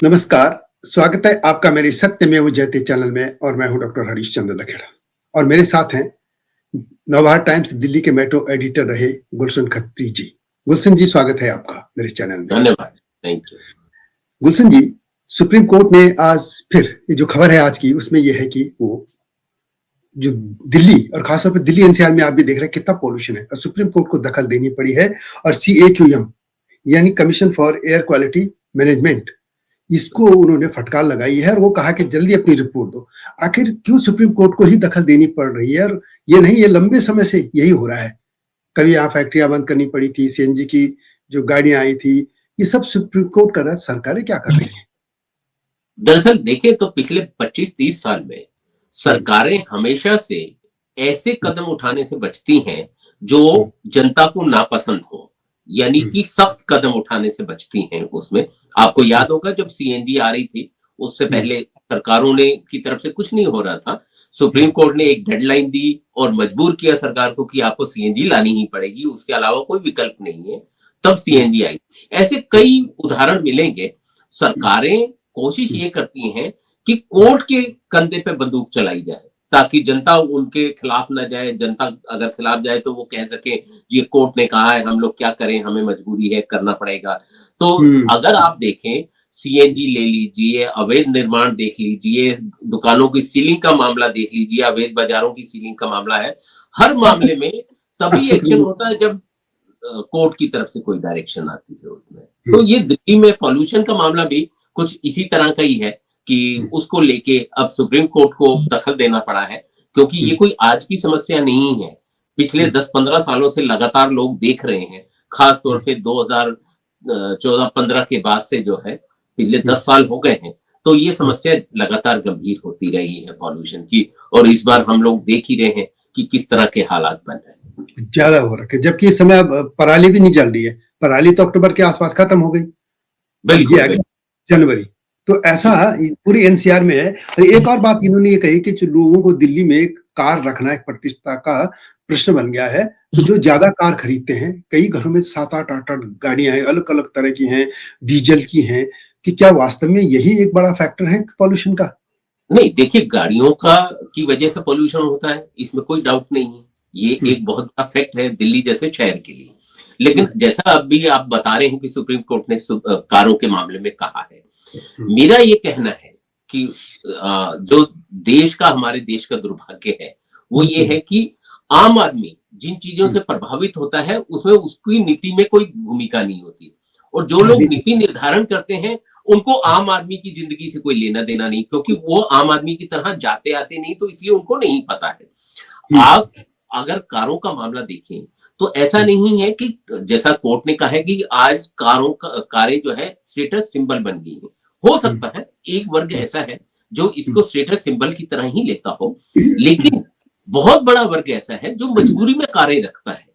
नमस्कार, स्वागत है आपका मेरे सत्यमेव जयते चैनल में और मैं हूं डॉक्टर हरीश चंद्र लखेड़ा और मेरे साथ हैं नवभारत टाइम्स दिल्ली के मेट्रो एडिटर रहे गुलशन खत्री जी। गुलशन जी, स्वागत है आपका मेरे चैनल में। धन्यवाद। Thank you. Gulshan ji, supreme court ने आज फिर ये जो खबर है आज की उसमें ये है कि वो जो दिल्ली और खासतौर पर दिल्ली एनसीआर में आप भी देख रहे हैं कितना पॉल्यूशन है और सुप्रीम कोर्ट को दखल देनी पड़ी है और CAQM यानी commission for air quality management इसको उन्होंने फटकार लगाई है और वो कहा कि जल्दी अपनी रिपोर्ट दो। आखिर क्यों सुप्रीम कोर्ट को ही दखल देनी पड़ रही है? और ये नहीं, ये लंबे समय से यही हो रहा है। कभी यहाँ फैक्ट्रियां बंद करनी पड़ी थी, CNG की जो गाड़ियां आई थी, ये सब सुप्रीम कोर्ट कर रहा है। सरकारें क्या कर रही हैं? दरअसल देखें तो पिछले 25-30 साल में सरकारें हमेशा से ऐसे कदम उठाने से बचती हैं जो जनता को नापसंद हो, यानी कि सख्त कदम उठाने से बचती हैं। उसमें आपको याद होगा जब CNG आ रही थी उससे पहले सरकारों ने की तरफ से कुछ नहीं हो रहा था। सुप्रीम कोर्ट ने एक डेडलाइन दी और मजबूर किया सरकार को कि आपको CNG लानी ही पड़ेगी, उसके अलावा कोई विकल्प नहीं है। तब CNG आई। ऐसे कई उदाहरण मिलेंगे। सरकारें कोशिश ये करती हैं कि कोर्ट के कंधे पे बंदूक चलाई जाए ताकि जनता उनके खिलाफ ना जाए। जनता अगर खिलाफ जाए तो वो कह सके ये कोर्ट ने कहा है, हम लोग क्या करें, हमें मजबूरी है, करना पड़ेगा। तो अगर आप देखें CNG ले लीजिए, अवैध निर्माण देख लीजिए, दुकानों की सीलिंग का मामला देख लीजिए, अवैध बाजारों की सीलिंग का मामला है। हर मामले में तभी एक्शन होता है जब कोर्ट की तरफ से कोई डायरेक्शन आती है उसमें। तो ये दिल्ली में पॉल्यूशन का मामला भी कुछ इसी तरह का ही है कि उसको लेके अब सुप्रीम कोर्ट को दखल देना पड़ा है, क्योंकि ये कोई आज की समस्या नहीं है। पिछले 10-15 सालों से लगातार लोग देख रहे हैं, खास तौर पे 2014-15 के बाद से जो है पिछले 10 साल हो गए हैं। तो ये समस्या लगातार गंभीर होती रही है पॉल्यूशन की, और इस बार हम लोग देख ही रहे हैं कि किस तरह के हालात बन रहे हैं। ज्यादा हो रखे, जबकि इस समय अब पराली भी नहीं जल रही है। पराली तो अक्टूबर के आसपास खत्म हो गई, बिल्कुल जनवरी। तो ऐसा पूरी NCR में है। और एक और बात इन्होंने ये कही कि जो लोगों को दिल्ली में एक कार रखना एक प्रतिष्ठा का प्रश्न बन गया है। तो जो ज्यादा कार खरीदते हैं, कई घरों में 7-8 गाड़ियां हैं, अलग अलग तरह की हैं, डीजल की हैं, कि क्या वास्तव में यही एक बड़ा फैक्टर है पॉल्यूशन का? नहीं, देखिए गाड़ियों का की वजह से पॉल्यूशन होता है, इसमें कोई डाउट नहीं है। ये एक बहुत बड़ा फैक्ट है दिल्ली जैसे शहर के लिए। लेकिन जैसा अभी आप बता रहे हैं कि सुप्रीम कोर्ट ने कारों के मामले में कहा है, मेरा ये कहना है कि जो देश का हमारे देश का दुर्भाग्य है वो ये है कि आम आदमी जिन चीजों से प्रभावित होता है उसमें उसकी नीति में कोई भूमिका नहीं होती, और जो लोग नीति निर्धारण करते हैं उनको आम आदमी की जिंदगी से कोई लेना देना नहीं, क्योंकि वो आम आदमी की तरह जाते आते नहीं, तो इसलिए उनको नहीं पता है। आप अगर कारों का मामला देखें तो ऐसा नहीं है कि जैसा कोर्ट ने कहा है कि आज कारें जो है स्टेटस सिंबल बन गई है। हो सकता है एक वर्ग ऐसा है जो इसको स्टेटस सिंबल की तरह ही लेता हो, लेकिन बहुत बड़ा वर्ग ऐसा है जो मजबूरी में कारें रखता है।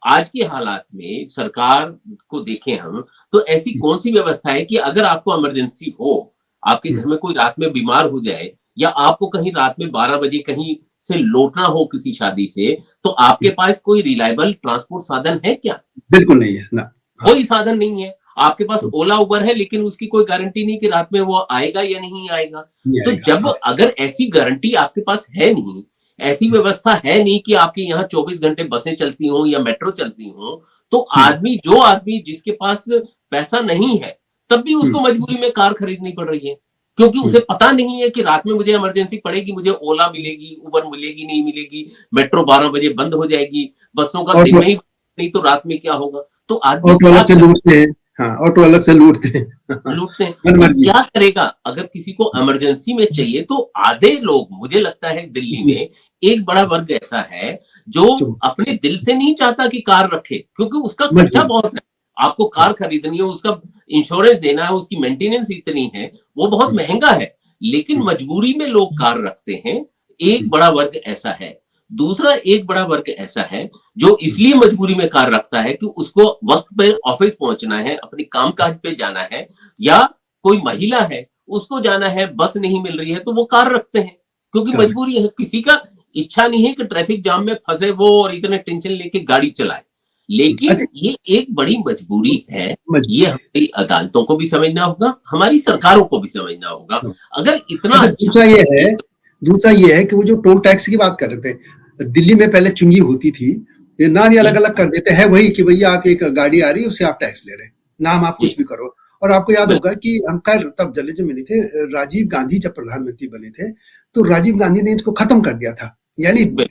आज के हालात में सरकार को देखें हम, तो ऐसी कौन सी व्यवस्था है कि अगर आपको इमरजेंसी हो, आपके घर में कोई रात में बीमार हो जाए, या आपको कहीं रात में 12 बजे कहीं से लौटना हो किसी शादी से, तो आपके पास कोई रिलायबल ट्रांसपोर्ट साधन है क्या? बिल्कुल नहीं है ना। कोई साधन नहीं है। आपके पास ओला उबर है, लेकिन उसकी कोई गारंटी नहीं कि रात में वो आएगा या नहीं आएगा। तो जब अगर ऐसी गारंटी आपके पास है नहीं, ऐसी व्यवस्था है नहीं कि आपके यहाँ 24 घंटे बसें चलती हों या मेट्रो चलती हों, तो आदमी जिसके पास पैसा नहीं है, तब भी उसको मजबूरी में कार खरीदनी पड़ रही है, क्योंकि उसे पता नहीं है कि रात में मुझे इमरजेंसी पड़ेगी, मुझे ओला मिलेगी, उबर मिलेगी, नहीं मिलेगी, मेट्रो 12 बजे बंद हो जाएगी, बसों का दिन में ही नहीं तो रात में क्या होगा। तो आदमी ऑटो अलग से लूटते हैं। हाँ, ऑटो अलग से लूटते हैं। तो क्या करेगा? अगर किसी को इमरजेंसी में चाहिए तो आधे लोग, मुझे लगता है दिल्ली में एक बड़ा वर्ग ऐसा है जो अपने दिल से नहीं चाहता कि कार रखे, क्योंकि उसका खर्चा बहुत है। आपको कार खरीदनी है, उसका इंश्योरेंस देना है, उसकी मेंटेनेंस इतनी है, वो बहुत महंगा है, लेकिन मजबूरी में लोग कार रखते हैं। एक बड़ा वर्ग ऐसा है। दूसरा एक बड़ा वर्ग ऐसा है जो इसलिए मजबूरी में कार रखता है कि उसको वक्त पे ऑफिस पहुंचना है, अपनी कामकाज पे जाना है, या कोई महिला है उसको जाना है, बस नहीं मिल रही है, तो वो कार रखते हैं क्योंकि मजबूरी है। किसी का इच्छा नहीं है कि ट्रैफिक जाम में फंसे वो और इतने टेंशन लेके गाड़ी चलाए, लेकिन अच्छा, ये एक बड़ी मजबूरी है, ये मजबूरी है। हमारी अदालतों को भी समझना होगा, हमारी सरकारों को भी समझना होगा। हाँ। अगर इतना अच्छा, अच्छा दूसरा ये है कि वो जो टोल टैक्स की बात कर रहे थे, दिल्ली में पहले चुंगी होती थी, ये नाम ही जी, अलग-अलग कर देते हैं, वही कि भैया आप एक गाड़ी आ रही है, उससे आप टैक्स ले रहे हैं, नाम आप जी, कुछ भी करो। और आपको याद बिल्कुल, होगा कि हम खैर तब जर्नलिज्म में नहीं थे, राजीव गांधी जब प्रधानमंत्री बने थे, तो राजीव गांधी ने इसको खत्म कर दिया था। यानी बिल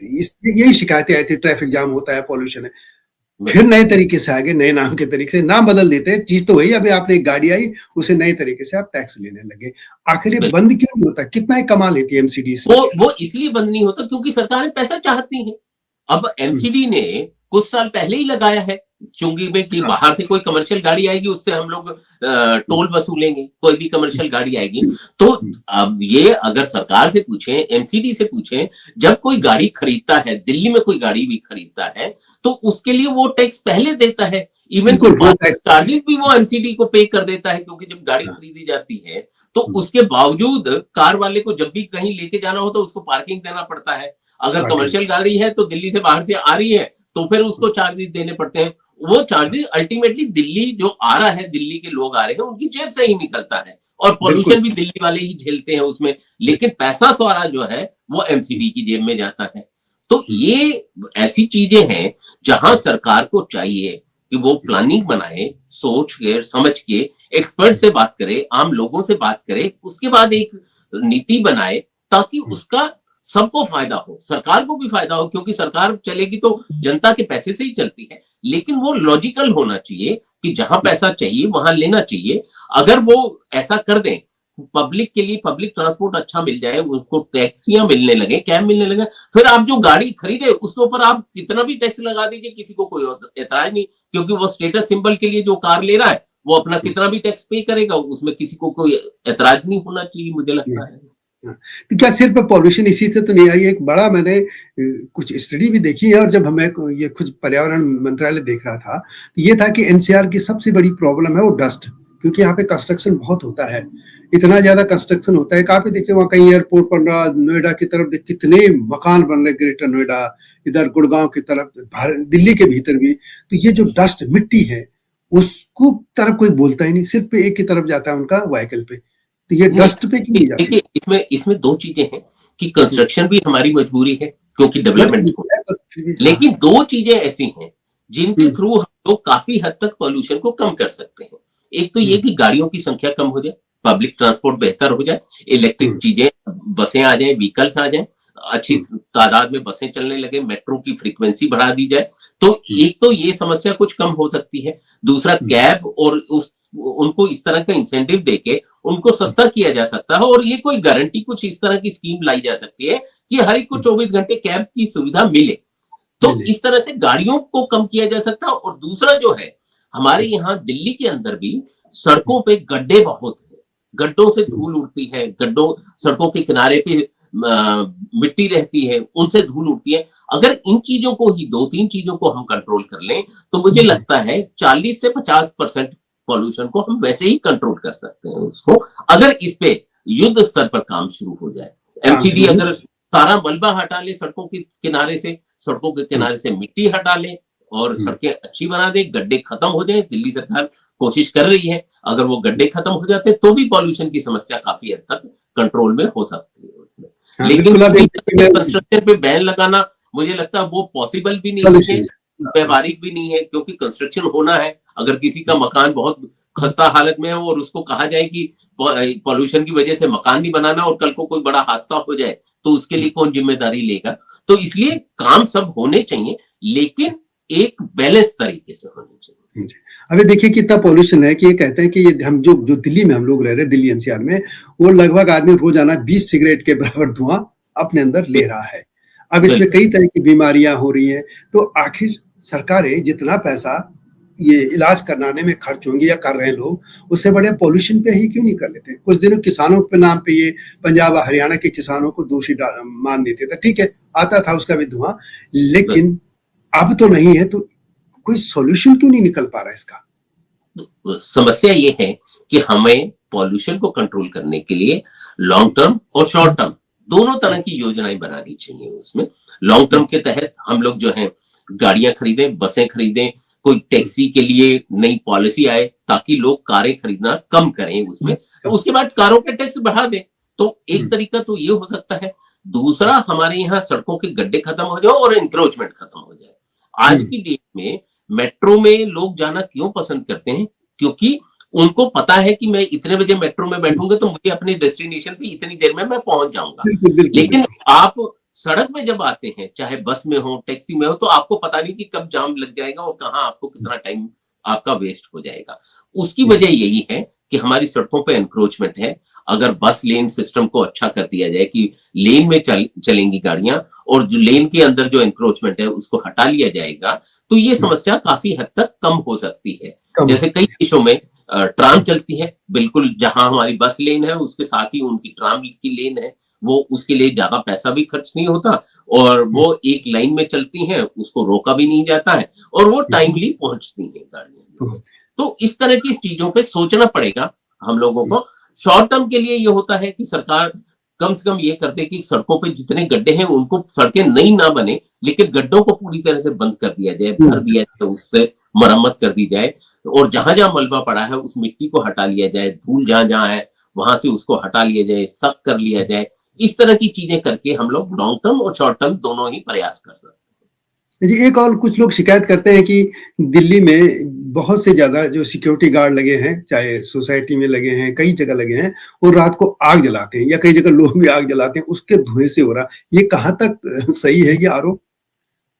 यही शिकायतें आई थी, ट्रैफिक जाम होता है, पॉल्यूशन है। फिर बिल्कुल, नए तरीके से आ गए, नए नाम के तरीके से नाम बदल देते हैं, चीज तो वही, अभी आपने एक गाड़ी आई, उसे नए तरीके से आप टैक्स लेने लगे। आखिर ये बिल्कुल। बंद क्यों नहीं होता? कितना ही कमा लेती है एमसीडी इसमें? वो इसलिए बंद नहीं होता क्योंकि सरकारें पैसा चाहती हैं। अब हम्म, एमसीडी ने कुछ साल पहले ही लगाया है चुंगी में कि हाँ, बाहर से कोई कमर्शियल गाड़ी आएगी उससे हम लोग हम्म, टोल वसूलेंगे, कोई भी हम्म, कमर्शियल गाड़ी आएगी। हम्म, तो हम्म, अब ये अगर सरकार से पूछें, एमसीडी से पूछें, जब कोई हम्म, गाड़ी खरीदता है, दिल्ली में कोई गाड़ी भी खरीदता है, तो उसके लिए वो टैक्स पहले देता है। इवन की बिल्कुल रोड पार्किंग टैक्स देते चार्जेस भी वो एमसीडी को पे कर देता है, क्योंकि जब गाड़ी हैं। हाँ, खरीदी जाती है तो हम्म, उसके बावजूद कार वाले को जब भी कहीं लेके जाना हो तो उसको पार्किंग देना पड़ता है। अगर पार्किंग। कमर्शियल गाड़ी है तो दिल्ली से बाहर से आ रही है तो फिर उसको चार्जेस देने पड़ते हैं। वो चार्जेस अल्टीमेटली दिल्ली जो आ रहा है, दिल्ली के लोग आ रहे हैं, उनकी जेब से ही निकलता है और बिल्कुल। पॉल्यूशन भी दिल्ली वाले ही झेलते हैं उसमें। लेकिन पैसा सारा जो है वो एमसीडी की जेब में जाता है। तो हम्म, ये ऐसी चीजें हैं जहां सरकार को चाहिए कि वो प्लानिंग बनाए, सोच के समझ के, एक्सपर्ट से बात करे, आम लोगों से बात करे, उसके बाद एक नीति बनाए ताकि उसका सबको फायदा हो, सरकार को भी फायदा हो, क्योंकि सरकार चलेगी तो जनता के पैसे से ही चलती है। लेकिन वो लॉजिकल होना चाहिए कि जहां पैसा चाहिए वहां लेना चाहिए। अगर वो ऐसा कर दें, पब्लिक के लिए पब्लिक ट्रांसपोर्ट अच्छा मिल जाए, उसको टैक्सियां मिलने लगे, कैब मिलने लगे, फिर आप जो गाड़ी खरीदे उसके ऊपर आप कितना भी टैक्स लगा दीजिए, किसी को कोई एतराज नहीं। क्योंकि वो स्टेटस सिंबल के लिए जो कार ले रहा है वो अपना कितना भी टैक्स पे करेगा, उसमें किसी को कोई एतराज नहीं होना चाहिए, मुझे ये, लगता है। हाँ, तो क्या सिर्फ पॉल्यूशन इसी से तो नहीं आई? एक बड़ा मैंने कुछ स्टडी भी देखी है, और जब हमें ये खुद पर्यावरण मंत्रालय देख रहा था, तो ये था कि एनसीआर की सबसे बड़ी प्रॉब्लम है वो डस्ट, क्योंकि यहाँ पे कंस्ट्रक्शन बहुत होता है, इतना ज्यादा कंस्ट्रक्शन होता है। कहाँ पे देखते वहाँ कहीं एयरपोर्ट पर ना, नोएडा की तरफ देख कितने मकान बन रहे, ग्रेटर नोएडा, इधर गुड़गांव की तरफ, दिल्ली के भीतर भी। तो ये जो डस्ट मिट्टी है, उसको तरफ कोई बोलता ही नहीं, सिर्फ एक की तरफ जाता है उनका व्हीकल पे। तो ये नहीं, डस्ट पे क्यों नहीं जाती? देखिए इसमें इसमें दो चीजें हैं कि हम्म, कंस्ट्रक्शन भी हमारी मजबूरी है क्योंकि डेवलपमेंट मजबूरी हो, है, पर फिर भी हाँ। लेकिन दो चीजें ऐसी हैं जिनके हुँ, थ्रू हम लोग काफी हद तक पॉल्यूशन को कम कर सकते हैं। एक तो ये हुँ, कि गाड़ियों की संख्या कम हो जाए, पब्लिक ट्रांसपोर्ट बेहतर हो जाए, इलेक्ट्रिक हुँ, चीजें, बसें आ जाए, व्हीकल्स आ जाए, अच्छी हुँ, तादाद में बसें चलने लगे, मेट्रो की फ्रीक्वेंसी बढ़ा दी जाए, तो हुँ, एक तो ये समस्या कुछ कम हो सकती है। दूसरा, हुँ, कैब और उस उनको इस तरह का इंसेंटिव देके उनको हुँ, सस्ता किया जा सकता है, और ये कोई गारंटी कुछ इस तरह की स्कीम लाई जा सकती है कि हर एक को हुँ, 24 घंटे कैब की सुविधा मिले। तो मिले। इस तरह से गाड़ियों को कम किया जा सकता है। और दूसरा जो है, हमारे यहाँ दिल्ली के अंदर भी हुँ, सड़कों पे गड्ढे बहुत हैं, गड्ढों से हुँ, धूल उड़ती है, गड्ढों सड़कों के किनारे पे मिट्टी रहती है, उनसे धूल उड़ती है। अगर इन चीजों को ही, दो तीन चीजों को हम कंट्रोल कर लें तो मुझे हुँ, लगता है 40 से 50% पॉल्यूशन को हम वैसे ही कंट्रोल कर सकते हैं उसको, अगर इस पे युद्ध स्तर पर काम शुरू हो जाए। काम एमसीडी शुरू हो। अगर सारा मलबा हटा ले सड़कों के किनारे से, सड़कों के हुँ, किनारे से मिट्टी हटा ले और हुँ, सड़कें अच्छी बना दे, गड्ढे खत्म हो जाए, दिल्ली सरकार कोशिश कर रही है। अगर वो गड्ढे खत्म हो जाते तो भी पॉल्यूशन की समस्या काफी हद तक कंट्रोल में हो सकती है उसमें। हाँ, लेकिन बिल्कुल। आप पूरी एक तरह देखिए से मैं कंस्ट्रक्शन पे बैन लगाना मुझे लगता है वो पॉसिबल भी नहीं है, सॉल्यूशन है। हाँ, व्यवहारिक भी नहीं है, क्योंकि कंस्ट्रक्शन होना है। अगर किसी का हुँ, मकान बहुत खस्ता हालत में है और उसको कहा जाए कि पॉल्यूशन की वजह से मकान नहीं बनाना और कल को कोई बड़ा हादसा हो जाए तो उसके हुँ, लिए कौन जिम्मेदारी लेगा? तो इसलिए काम सब होने चाहिए, लेकिन एक बैलेंस तरीके से होने चाहिए। हुँ, जी। अभी देखिए कितना पॉल्यूशन है कि ये कहते हैं कि ये हम जो जो दिल्ली में हम लोग रह रहे हैं, दिल्ली एनसीआर में, वो लगभग आदमी रोज़ाना 20 सिगरेट के बराबर धुआँ अपने अंदर ले रहा है। अब इसमें बिल्कुल, कई तरह की बीमारियाँ हो रही हैं, तो आखिर सरकारें जितना पैसा ये इलाज कराने में खर्च होंगे या कर रहे हैं लोग, उससे बढ़िया पॉल्यूशन पे ही क्यों नहीं कर लेते? कुछ दिनों किसानों के नाम पे ये पंजाब, हरियाणा के किसानों को दोषी मान देते थे, ठीक है, आता था उसका भी धुआँ, बिल्कुल। लेकिन अब तो नहीं है, तो कोई सॉल्यूशन क्यों नहीं निकल पा रहा है इसका? तो समस्या ये है कि हमें पॉल्यूशन को कंट्रोल करने के लिए लॉन्ग टर्म और शॉर्ट टर्म दोनों तरह की योजनाएं बनानी चाहिए उसमें। लॉन्ग टर्म के तहत हम लोग जो है गाड़ियां खरीदें, बसें खरीदें, कोई टैक्सी के लिए नई पॉलिसी आए ताकि लोग कारें खरीदना कम करें उसमें, उसके बाद कारों के टैक्स बढ़ा दें। तो एक तरीका तो ये हो सकता है। दूसरा, हमारे यहाँ सड़कों के गड्ढे खत्म हो जाए और एनक्रोचमेंट खत्म हो जाए। आज की डेट में मेट्रो में लोग जाना क्यों पसंद करते हैं? क्योंकि उनको पता है कि मैं इतने बजे मेट्रो में बैठूंगा तो मुझे अपने डेस्टिनेशन पे इतनी देर में मैं पहुंच जाऊंगा। बिल्कुल बिल्कुल लेकिन बिल्कुल। आप सड़क में जब आते हैं, चाहे बस में हो, टैक्सी में हो, तो आपको पता नहीं कि कब जाम लग जाएगा और कहाँ आपको कितना टाइम आपका वेस्ट हो जाएगा। उसकी वजह यही है कि हमारी सड़कों पे एनक्रोचमेंट है। अगर बस लेन सिस्टम को अच्छा कर दिया जाए कि लेन में चलेंगी गाड़ियां, और जो लेन के अंदर जो एनक्रोचमेंट है उसको हटा लिया जाएगा, तो ये समस्या काफी हद तक कम हो सकती है। कम हो जैसे कई सकती देशों में ट्राम चलती है, बिल्कुल जहां हमारी बस लेन है उसके साथ ही उनकी ट्राम की लेन है। वो उसके लिए ज्यादा पैसा भी खर्च नहीं होता, और है। वो एक लाइन में चलती हैं, उसको रोका भी नहीं जाता है, और वो टाइमली पहुंचती हैं गाड़ियां। पहुंचते तो इस तरह की चीजों पे सोचना पड़ेगा हम लोगों हैं। को। शॉर्ट टर्म के लिए ये होता है कि सरकार कम से कम ये कर दे कि सड़कों पे जितने गड्ढे हैं उनको, सड़कें नई ना बने, लेकिन गड्ढों को पूरी तरह से बंद कर दिया जाए, भर दिया जाए, उससे मरम्मत कर दी जाए, और जहां जहां मलबा पड़ा है उस मिट्टी को हटा लिया जाए, धूल जहां जहां है वहां से उसको हटा लिया जाए, सख्त कर लिया जाए। इस तरह की चीजें करके हम लोग लॉन्ग टर्म और शॉर्ट टर्म दोनों ही प्रयास कर सकते हैं। जी, एक और कुछ लोग शिकायत करते हैं कि दिल्ली में बहुत से ज़्यादा जो सिक्योरिटी गार्ड लगे हैं, चाहे सोसाइटी में लगे हैं, कई जगह लगे हैं, वो रात को आग जलाते हैं या कई जगह लोग भी आग जलाते हैं, उसके धुएँ से हो रहा। ये कहाँ तक सही है ये आरोप?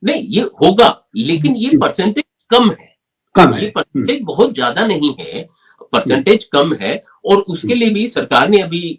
नहीं, ये होगा, लेकिन ये परसेंटेज कम है। कम है। ये परसेंटेज बहुत ज्यादा नहीं है, हुँ, परसेंटेज कम है। और उसके हुँ, लिए भी सरकार ने अभी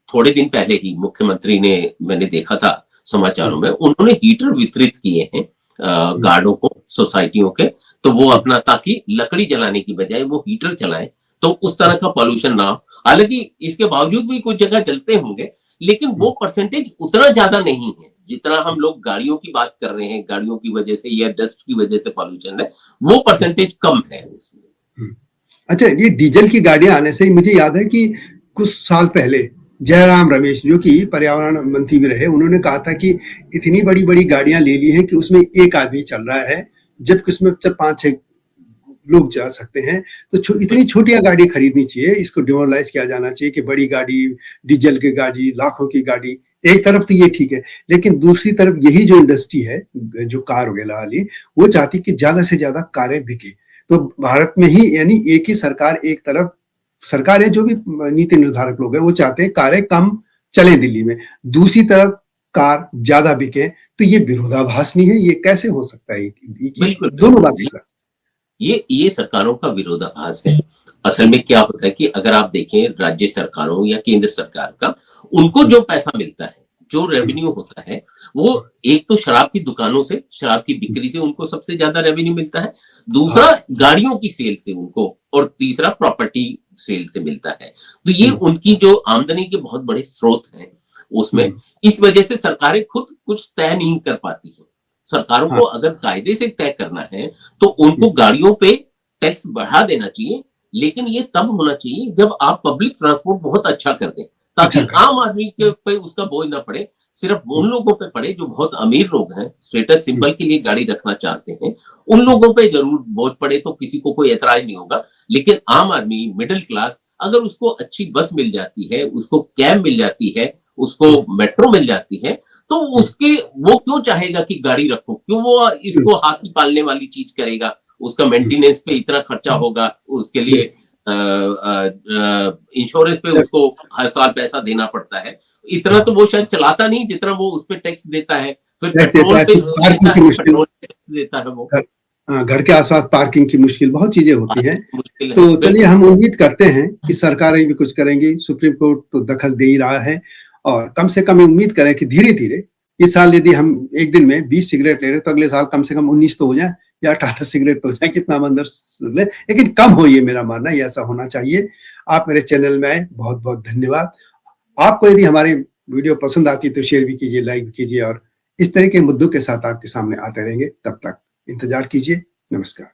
थोड़े दिन पहले ही मुख्यमंत्री ने, मैंने देखा था हुँ, समाचारों में, उन्होंने हीटर वितरित किए हैं हुँ, गार्डों को, सोसाइटियों के। तो वो हुँ, अपना, ताकि लकड़ी जलाने की बजाय वो हीटर चलाएं, तो उस तरह का पॉल्यूशन ना हो। हालांकि इसके बावजूद भी कुछ जगह जलते होंगे, लेकिन हुँ, वो परसेंटेज उतना ज्यादा नहीं है जितना हम लोग गाड़ियों की बात कर रहे हैं। गाड़ियों की वजह से या डस्ट की वजह से पॉल्यूशन है, वो परसेंटेज कम है उसमें। हुँ। अच्छा, ये डीज़ल की गाड़ियाँ आने से ही मुझे याद है कि कुछ साल पहले जयराम रमेश जो कि पर्यावरण मंत्री भी रहे, उन्होंने कहा था कि इतनी बड़ी-बड़ी गाड़ियाँ ले ली हैं कि उसमें एक आदमी चल रहा है, जबकि उसमें जब 5-6 लोग जा सकते हैं। तो इतनी छोटिया गाड़ी खरीदनी चाहिए, इसको डिमोरलाइज किया जाना चाहिए कि बड़ी गाड़ी, डीजल की गाड़ी, लाखों की गाड़ी, एक तरफ तो ये ठीक है, लेकिन दूसरी तरफ यही जो इंडस्ट्री है, जो कार वगैरह वाली, वो चाहती कि ज्यादा से ज्यादा कारें बिके। तो भारत में ही यानी एक ही सरकार, एक तरफ सरकार है, जो भी नीति निर्धारक लोग हैं वो चाहते हैं कारें कम चले दिल्ली में, दूसरी तरफ कार ज्यादा बिके। तो ये विरोधाभास नहीं है? ये कैसे हो सकता है? बिल्कुल, दोनों बिल्कुल। बातें सर। ये सरकारों का विरोधाभास है। असल में क्या होता है कि अगर आप देखें राज्य सरकारों या केंद्र सरकार का, उनको जो पैसा मिलता है, जो रेवेन्यू होता है, वो एक तो शराब की दुकानों से, शराब की बिक्री से उनको सबसे ज्यादा रेवेन्यू मिलता है। दूसरा, हाँ। गाड़ियों की सेल से उनको, और तीसरा प्रॉपर्टी सेल से मिलता है। तो ये हुँ, उनकी जो आमदनी के बहुत बड़े स्रोत हैं उसमें। हुँ, इस वजह से सरकारें खुद कुछ तय नहीं कर पाती हैं। सरकारों हाँ, को अगर कायदे से तय करना है, तो हुँ, उनको गाड़ियों पे टैक्स बढ़ा देना चाहिए, लेकिन ये तब होना चाहिए जब आप पब्लिक ट्रांसपोर्ट बहुत अच्छा कर दें, अच्छा ताकि करें। आम आदमी के पे उसका बोझ ना पड़े। सिर्फ हुँ, उन लोगों पे पड़े जो बहुत अमीर लोग हैं, स्टेटस हुँ, सिंबल के लिए गाड़ी रखना चाहते हैं, उन लोगों पे जरूर बोझ पड़े तो किसी को कोई ऐतराज नहीं होगा। लेकिन आम आदमी, मिडिल क्लास, अगर उसको अच्छी बस मिल जाती है, उसको कैब मिल जाती है, उसको हुँ, मेट्रो मिल जाती है, तो हुँ, उसके, वो क्यों चाहेगा कि गाड़ी रखूं? क्यों वो हुँ, इसको हाथी पालने वाली चीज करेगा? उसका हुँ, मेंटेनेंस पे इतना खर्चा होगा, उसके लिए बिल्कुल। इंश्योरेंस पे अच्छा, उसको हर साल पैसा देना पड़ता है। इतना हाँ, तो वो शायद चलाता नहीं जितना वो उस पे टैक्स देता है। फिर टैक्स देता पेट्रोल है, पे फिर देता पार्किंग की है, मुश्किल, पेट्रोल पे टैक्स देता है वो। घर घर के आस-पास पार्किंग की मुश्किल, बहुत चीज़ें होती हैं। मुश्किल है, तो चलिए, बिल्कुल। हम उम्मीद करते हैं कि सरकारें भी कुछ करेंगी, सुप्रीम कोर्ट तो दखल दे ही रहा है, और कम से कम ये उम्मीद करें कि धीरे-धीरे इस साल यदि हम एक दिन में 20 सिगरेट ले रहे हैं, तो अगले साल कम से कम 19 तो हो जाए, या 18 सिगरेट तो हो जाए, कितना हम अंदर ले, लेकिन कम हो, ये मेरा मानना है, ये ऐसा होना चाहिए। आप मेरे चैनल में आए, बहुत-बहुत धन्यवाद। आपको यदि हमारी वीडियो पसंद आती है तो शेयर भी कीजिए, लाइक भी कीजिए, और इस तरह के मुद्दों के साथ आपके सामने आते रहेंगे। तब तक इंतज़ार कीजिए। नमस्कार।